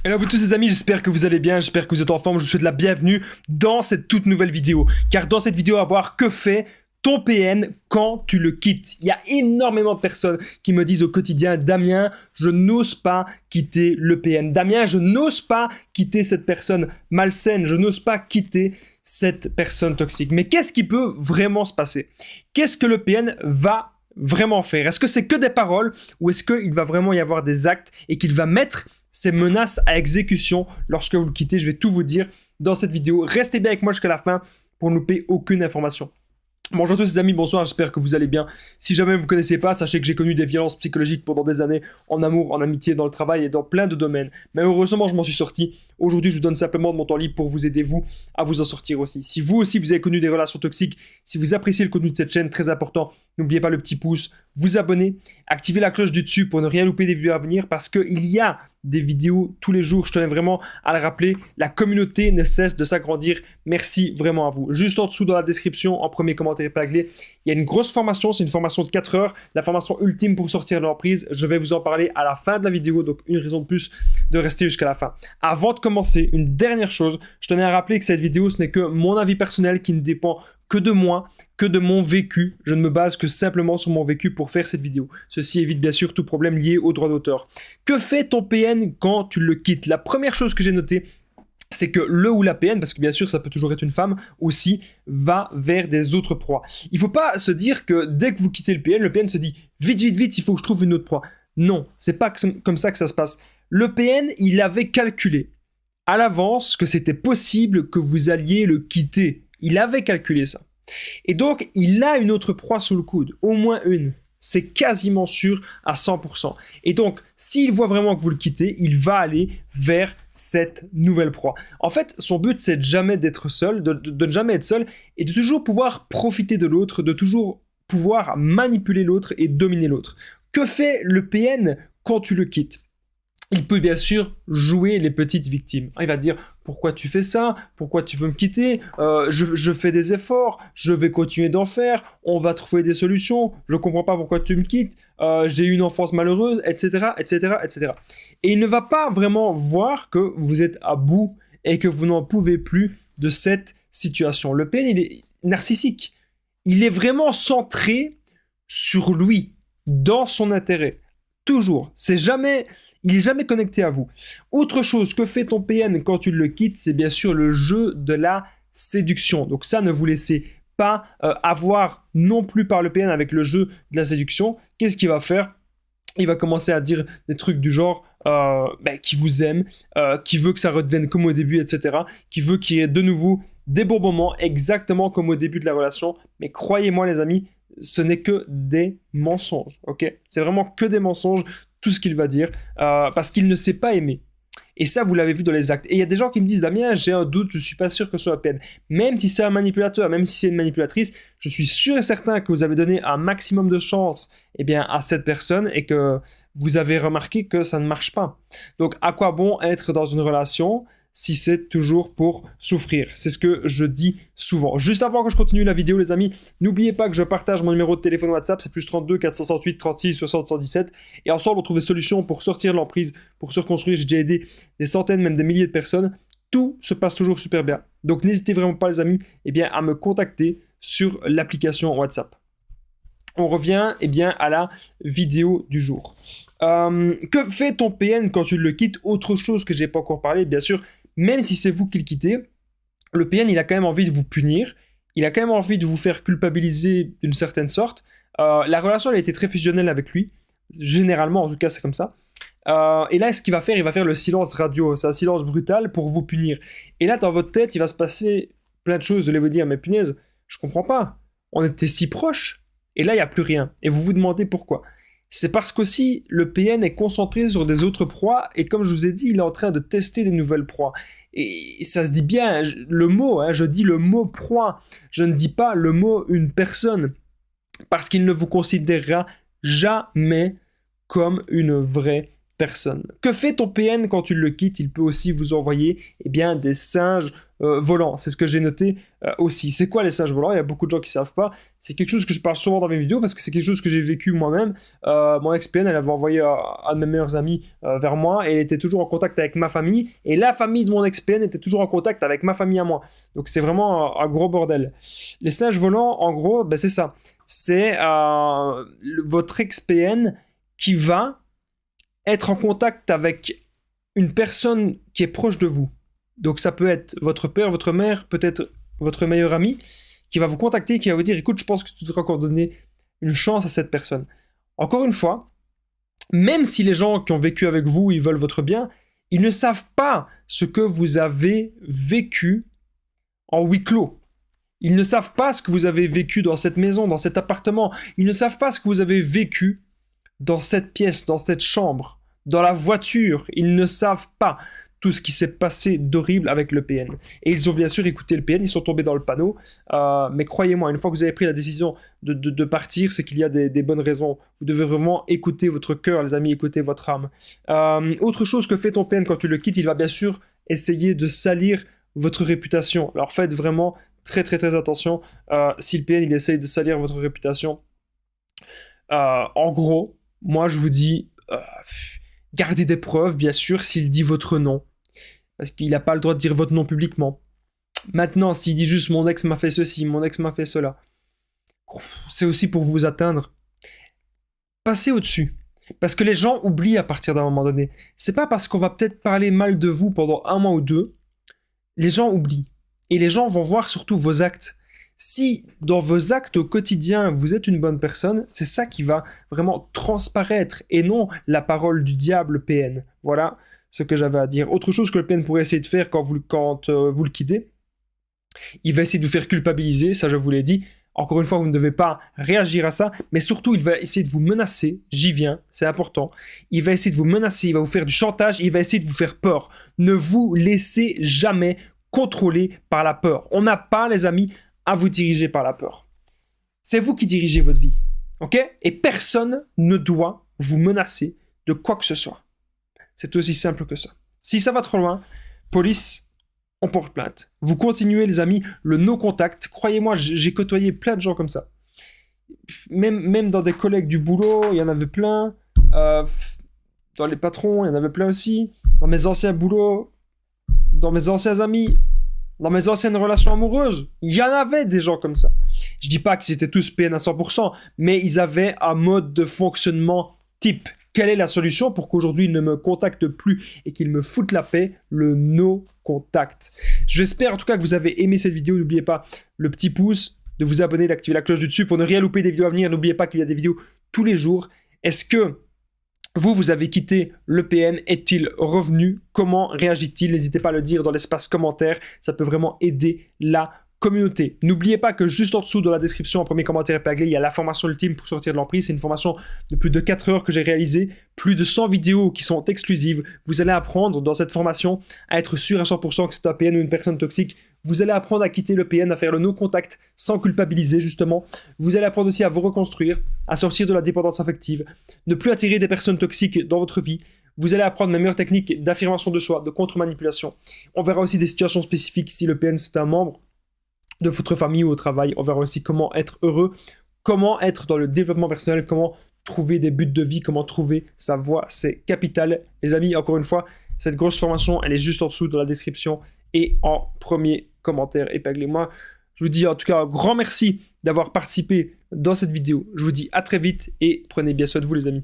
Hello à vous tous les amis, j'espère que vous allez bien, j'espère que vous êtes en forme, je vous souhaite la bienvenue dans cette toute nouvelle vidéo. Car dans cette vidéo, on va voir que fait ton PN quand tu le quittes. Il y a énormément de personnes qui me disent au quotidien, Damien, je n'ose pas quitter le PN. Damien, je n'ose pas quitter cette personne malsaine, je n'ose pas quitter cette personne toxique. Mais qu'est-ce qui peut vraiment se passer? Qu'est-ce que le PN va vraiment faire? Est-ce que c'est que des paroles ou est-ce qu'il va vraiment y avoir des actes et qu'il va mettre ces menaces à exécution lorsque vous le quittez? Je vais tout vous dire dans cette vidéo. Restez bien avec moi jusqu'à la fin pour ne louper aucune information. Bonjour à tous les amis, bonsoir, j'espère que vous allez bien. Si jamais vous ne connaissez pas, sachez que j'ai connu des violences psychologiques pendant des années, en amour, en amitié, dans le travail et dans plein de domaines. Mais heureusement, je m'en suis sorti. Aujourd'hui, je vous donne simplement de mon temps libre pour vous aider, vous, à vous en sortir aussi. Si vous aussi, vous avez connu des relations toxiques, si vous appréciez le contenu de cette chaîne, très important, n'oubliez pas le petit pouce, vous abonner, activez la cloche du dessus pour ne rien louper des vidéos à venir parce qu'il y a des vidéos tous les jours, je tenais vraiment à le rappeler, la communauté ne cesse de s'agrandir, merci vraiment à vous. Juste en dessous dans la description, en premier commentaire épinglé, il y a une grosse formation, c'est une formation de 4 heures, la formation ultime pour sortir de l'emprise, je vais vous en parler à la fin de la vidéo, donc une raison de plus de rester jusqu'à la fin. Avant de commencer, une dernière chose, je tenais à rappeler que cette vidéo ce n'est que mon avis personnel qui ne dépend que de moi, que de mon vécu. Je ne me base que simplement sur mon vécu pour faire cette vidéo. Ceci évite bien sûr tout problème lié au droit d'auteur. Que fait ton PN quand tu le quittes? La première chose que j'ai notée, c'est que le ou la PN, parce que bien sûr ça peut toujours être une femme, aussi va vers des autres proies. Il ne faut pas se dire que dès que vous quittez le PN se dit vite, vite, vite, il faut que je trouve une autre proie. Non, c'est pas comme ça que ça se passe. Le PN, il avait calculé à l'avance que c'était possible que vous alliez le quitter. Il avait calculé ça. Et donc, il a une autre proie sous le coude, au moins une. C'est quasiment sûr à 100%. Et donc, s'il voit vraiment que vous le quittez, il va aller vers cette nouvelle proie. En fait, son but, c'est de jamais d'être seul, de ne jamais être seul, et de toujours pouvoir profiter de l'autre, de toujours pouvoir manipuler l'autre et dominer l'autre. Que fait le PN quand tu le quittes? Il peut bien sûr jouer les petites victimes. Il va te dire pourquoi tu fais ça, pourquoi tu veux me quitter, je fais des efforts, je vais continuer d'en faire, on va trouver des solutions, je comprends pas pourquoi tu me quittes, j'ai eu une enfance malheureuse, etc., etc., etc. Et il ne va pas vraiment voir que vous êtes à bout et que vous n'en pouvez plus de cette situation. Le PN, il est narcissique. Il est vraiment centré sur lui, dans son intérêt. Toujours. Il n'est jamais connecté à vous. Autre chose que fait ton PN quand tu le quittes, c'est bien sûr le jeu de la séduction. Donc ça, ne vous laissez pas avoir non plus par le PN avec le jeu de la séduction. Qu'est-ce qu'il va faire? Il va commencer à dire des trucs du genre qui vous aime, qui veut que ça redevienne comme au début, etc. Qui veut qu'il y ait de nouveau des bons moments, exactement comme au début de la relation. Mais croyez-moi les amis, ce n'est que des mensonges, ok? C'est vraiment que des mensonges, tout ce qu'il va dire, parce qu'il ne sait pas aimer. Et ça, vous l'avez vu dans les actes. Et il y a des gens qui me disent, Damien, j'ai un doute, je suis pas sûr que ce soit la peine. Même si c'est un manipulateur, même si c'est une manipulatrice, je suis sûr et certain que vous avez donné un maximum de chance à cette personne et que vous avez remarqué que ça ne marche pas. Donc, à quoi bon être dans une relation si c'est toujours pour souffrir? C'est ce que je dis souvent. Juste avant que je continue la vidéo, les amis, n'oubliez pas que je partage mon numéro de téléphone WhatsApp, c'est plus 32 468 36 60 117. Et ensemble, on trouve des solutions pour sortir de l'emprise, pour se reconstruire. J'ai déjà aidé des centaines, même des milliers de personnes. Tout se passe toujours super bien. Donc, n'hésitez vraiment pas, les amis, à me contacter sur l'application WhatsApp. On revient à la vidéo du jour. Que fait ton PN quand tu le quittes? Autre chose que j'ai pas encore parlé, bien sûr, même si c'est vous qui le quittez, le PN il a quand même envie de vous punir, il a quand même envie de vous faire culpabiliser d'une certaine sorte. La relation elle a été très fusionnelle avec lui, généralement en tout cas c'est comme ça. Et là ce qu'il va faire, il va faire le silence radio, c'est un silence brutal pour vous punir. Et là dans votre tête il va se passer plein de choses, vous allez vous dire mais punaise, je comprends pas, on était si proches, et là il n'y a plus rien, et vous vous demandez pourquoi. C'est parce qu'aussi le PN est concentré sur des autres proies et comme je vous ai dit, il est en train de tester des nouvelles proies. Et ça se dit bien, le mot, je dis le mot proie, je ne dis pas le mot une personne, parce qu'il ne vous considérera jamais comme une vraie personne. Que fait ton PN quand tu le quittes? Il peut aussi vous envoyer des singes volants. C'est ce que j'ai noté aussi. C'est quoi les singes volants? Il y a beaucoup de gens qui ne savent pas. C'est quelque chose que je parle souvent dans mes vidéos parce que c'est quelque chose que j'ai vécu moi-même. Mon ex-PN, elle avait envoyé un de mes meilleurs amis vers moi et elle était toujours en contact avec ma famille. Et la famille de mon ex-PN était toujours en contact avec ma famille à moi. Donc c'est vraiment un gros bordel. Les singes volants, en gros, c'est ça. C'est votre ex-PN qui va être en contact avec une personne qui est proche de vous. Donc ça peut être votre père, votre mère, peut-être votre meilleur ami, qui va vous contacter, qui va vous dire, écoute, je pense que tu devrais encore donner une chance à cette personne. Encore une fois, même si les gens qui ont vécu avec vous, ils veulent votre bien, ils ne savent pas ce que vous avez vécu en huis clos. Ils ne savent pas ce que vous avez vécu dans cette maison, dans cet appartement. Ils ne savent pas ce que vous avez vécu dans cette pièce, dans cette chambre, dans la voiture. Ils ne savent pas tout ce qui s'est passé d'horrible avec le PN. Et ils ont bien sûr écouté le PN, ils sont tombés dans le panneau. Mais croyez-moi, une fois que vous avez pris la décision de partir, c'est qu'il y a des bonnes raisons. Vous devez vraiment écouter votre cœur, les amis, écouter votre âme. Autre chose que fait ton PN quand tu le quittes, il va bien sûr essayer de salir votre réputation. Alors faites vraiment très très très attention. Si le PN il essaye de salir votre réputation, en gros, moi je vous dis, gardez des preuves, bien sûr, s'il dit votre nom. Parce qu'il n'a pas le droit de dire votre nom publiquement. Maintenant, s'il dit juste mon ex m'a fait ceci, mon ex m'a fait cela, c'est aussi pour vous atteindre. Passez au-dessus. Parce que les gens oublient à partir d'un moment donné. C'est pas parce qu'on va peut-être parler mal de vous pendant un mois ou deux. Les gens oublient. Et les gens vont voir surtout vos actes. Si dans vos actes au quotidien, vous êtes une bonne personne, c'est ça qui va vraiment transparaître et non la parole du diable PN. Voilà ce que j'avais à dire. Autre chose que le PN pourrait essayer de faire quand vous le quittez, il va essayer de vous faire culpabiliser, ça je vous l'ai dit. Encore une fois, vous ne devez pas réagir à ça, mais surtout, il va essayer de vous menacer. J'y viens, c'est important. Il va essayer de vous menacer, il va vous faire du chantage, il va essayer de vous faire peur. Ne vous laissez jamais contrôler par la peur. On n'a pas, les amis, à vous diriger par la peur. C'est vous qui dirigez votre vie, ok? Et personne ne doit vous menacer de quoi que ce soit. C'est aussi simple que ça. Si ça va trop loin, police, on porte plainte. Vous continuez, les amis, le no-contact. Croyez-moi, j'ai côtoyé plein de gens comme ça. Même dans des collègues du boulot, il y en avait plein. Dans les patrons, il y en avait plein aussi. Dans mes anciens boulots, dans mes anciens amis, dans mes anciennes relations amoureuses, il y en avait des gens comme ça. Je dis pas qu'ils étaient tous PN à 100%, mais ils avaient un mode de fonctionnement type. Quelle est la solution pour qu'aujourd'hui ils ne me contactent plus et qu'ils me foutent la paix? Le no-contact. J'espère en tout cas que vous avez aimé cette vidéo. N'oubliez pas le petit pouce, de vous abonner, d'activer la cloche du dessus pour ne rien louper des vidéos à venir. N'oubliez pas qu'il y a des vidéos tous les jours. Est-ce que vous avez quitté le PN? Est-il revenu? Comment réagit-il? N'hésitez pas à le dire dans l'espace commentaire. Ça peut vraiment aider la communauté. N'oubliez pas que juste en dessous, dans la description, en premier commentaire épinglé, il y a la formation ultime pour sortir de l'emprise. C'est une formation de plus de 4 heures que j'ai réalisée. Plus de 100 vidéos qui sont exclusives. Vous allez apprendre dans cette formation à être sûr à 100% que c'est un PN ou une personne toxique. Vous allez apprendre à quitter le PN, à faire le no-contact sans culpabiliser, justement. Vous allez apprendre aussi à vous reconstruire, à sortir de la dépendance affective, ne plus attirer des personnes toxiques dans votre vie. Vous allez apprendre mes meilleures techniques d'affirmation de soi, de contre-manipulation. On verra aussi des situations spécifiques si le PN c'est un membre de votre famille ou au travail. On verra aussi comment être heureux, comment être dans le développement personnel, comment trouver des buts de vie, comment trouver sa voie. C'est capital. Les amis, encore une fois, cette grosse formation, elle est juste en dessous dans la description et en premier commentaire épinglé. Moi, je vous dis en tout cas un grand merci d'avoir participé dans cette vidéo. Je vous dis à très vite et prenez bien soin de vous, les amis.